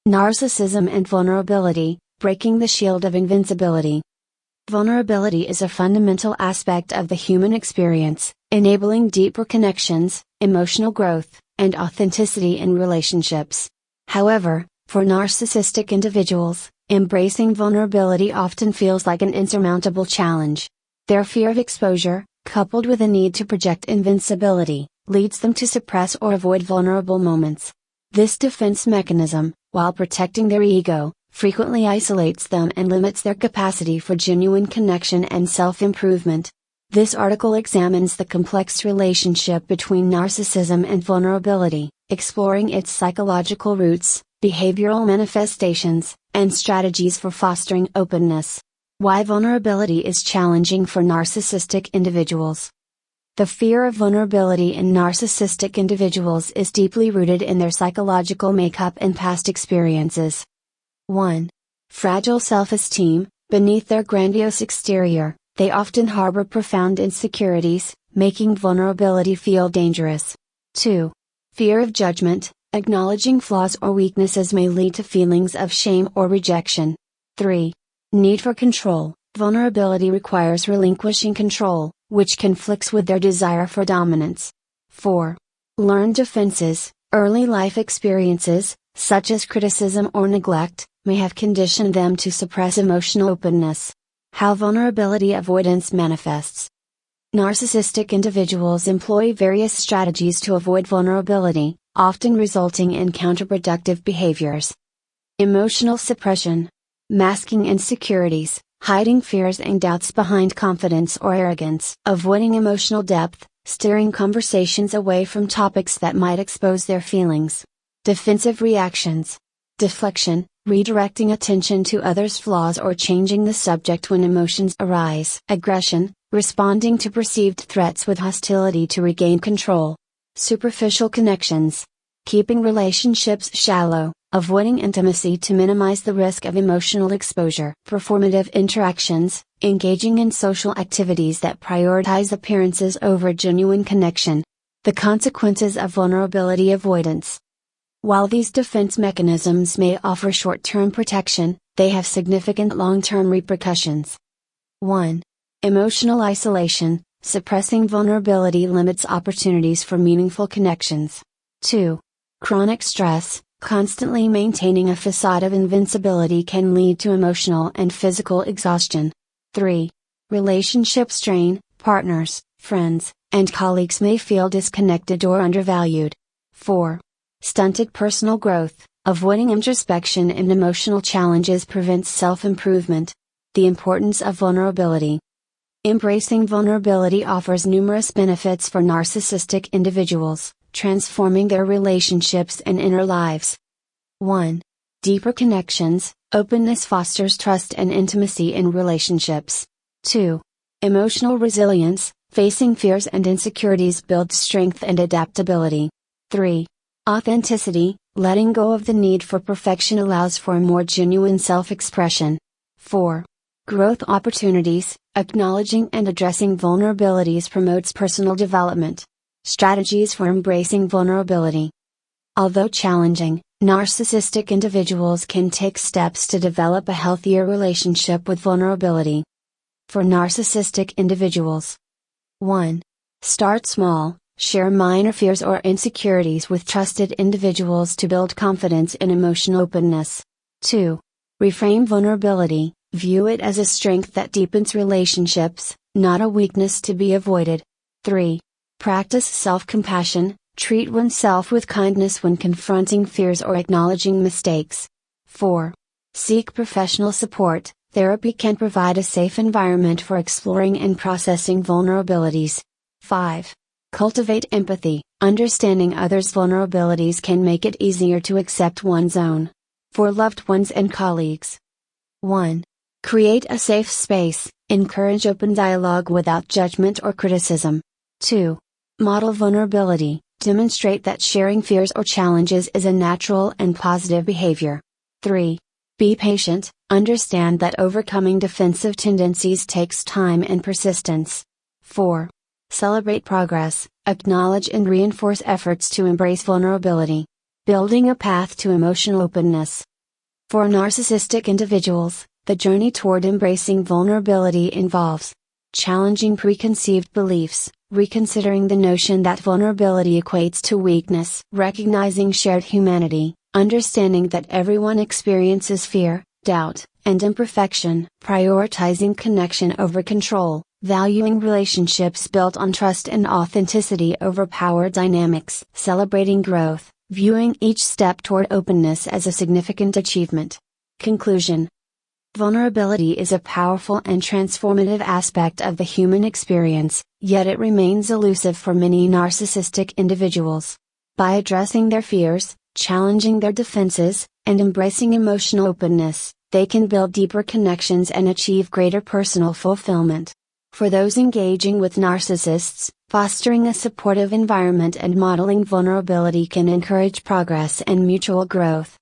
Narcissism and vulnerability, breaking the shield of invincibility. Vulnerability is a fundamental aspect of the human experience, enabling deeper connections, emotional growth, and authenticity in relationships. However, for narcissistic individuals, embracing vulnerability often feels like an insurmountable challenge. Their fear of exposure, coupled with a need to project invincibility, leads them to suppress or avoid vulnerable moments. This defense mechanism, while protecting their ego, frequently isolates them and limits their capacity for genuine connection and self-improvement. This article examines the complex relationship between narcissism and vulnerability, exploring its psychological roots, behavioral manifestations, and strategies for fostering openness. Why vulnerability is challenging for narcissistic individuals. The fear of vulnerability in narcissistic individuals is deeply rooted in their psychological makeup and past experiences. 1. Fragile self-esteem. Beneath their grandiose exterior, they often harbor profound insecurities, making vulnerability feel dangerous. 2. Fear of judgment. Acknowledging flaws or weaknesses may lead to feelings of shame or rejection. 3. Need for control. Vulnerability requires relinquishing control, which conflicts with their desire for dominance. 4. Learned defenses. Early life experiences, such as criticism or neglect, may have conditioned them to suppress emotional openness. How vulnerability avoidance manifests. Narcissistic individuals employ various strategies to avoid vulnerability, often resulting in counterproductive behaviors. Emotional suppression. Masking insecurities, hiding fears and doubts behind confidence or arrogance. Avoiding emotional depth, steering conversations away from topics that might expose their feelings. Defensive reactions. Deflection, redirecting attention to others' flaws or changing the subject when emotions arise. Aggression, responding to perceived threats with hostility to regain control. Superficial connections. Keeping relationships shallow, avoiding intimacy to minimize the risk of emotional exposure. Performative interactions, engaging in social activities that prioritize appearances over genuine connection. The consequences of vulnerability avoidance. While these defense mechanisms may offer short-term protection, they have significant long-term repercussions. 1. Emotional isolation. Suppressing vulnerability limits opportunities for meaningful connections. 2. Chronic stress. Constantly maintaining a facade of invincibility can lead to emotional and physical exhaustion. 3. Relationship strain. Partners, friends, and colleagues may feel disconnected or undervalued. 4. Stunted personal growth. Avoiding introspection and emotional challenges prevents self-improvement. The importance of vulnerability. Embracing vulnerability offers numerous benefits for narcissistic individuals, transforming their relationships and inner lives. 1. Deeper connections. Openness fosters trust and intimacy in relationships. 2. Emotional resilience. Facing fears and insecurities builds strength and adaptability. 3. Authenticity. Letting go of the need for perfection allows for a more genuine self-expression. 4. Growth opportunities. Acknowledging and addressing vulnerabilities promotes personal development. Strategies for embracing vulnerability. Although challenging, narcissistic individuals can take steps to develop a healthier relationship with vulnerability. For narcissistic individuals. 1. Start small. Share minor fears or insecurities with trusted individuals to build confidence and emotional openness. 2. Reframe vulnerability. View it as a strength that deepens relationships, not a weakness to be avoided. 3. Practice self-compassion. Treat oneself with kindness when confronting fears or acknowledging mistakes. 4. Seek professional support. Therapy can provide a safe environment for exploring and processing vulnerabilities. 5. Cultivate empathy. Understanding others' vulnerabilities can make it easier to accept one's own. For loved ones and colleagues. 1. Create a safe space. Encourage open dialogue without judgment or criticism. 2. Model vulnerability. Demonstrate that sharing fears or challenges is a natural and positive behavior. 3. Be patient. Understand that overcoming defensive tendencies takes time and persistence. 4. Celebrate progress. Acknowledge and reinforce efforts to embrace vulnerability. Building a path to emotional openness. For narcissistic individuals, the journey toward embracing vulnerability involves challenging preconceived beliefs, reconsidering the notion that vulnerability equates to weakness, recognizing shared humanity, understanding that everyone experiences fear, doubt, and imperfection, prioritizing connection over control, valuing relationships built on trust and authenticity over power dynamics, celebrating growth, viewing each step toward openness as a significant achievement. Conclusion. Vulnerability is a powerful and transformative aspect of the human experience, yet it remains elusive for many narcissistic individuals. By addressing their fears, challenging their defenses, and embracing emotional openness, they can build deeper connections and achieve greater personal fulfillment. For those engaging with narcissists, fostering a supportive environment and modeling vulnerability can encourage progress and mutual growth.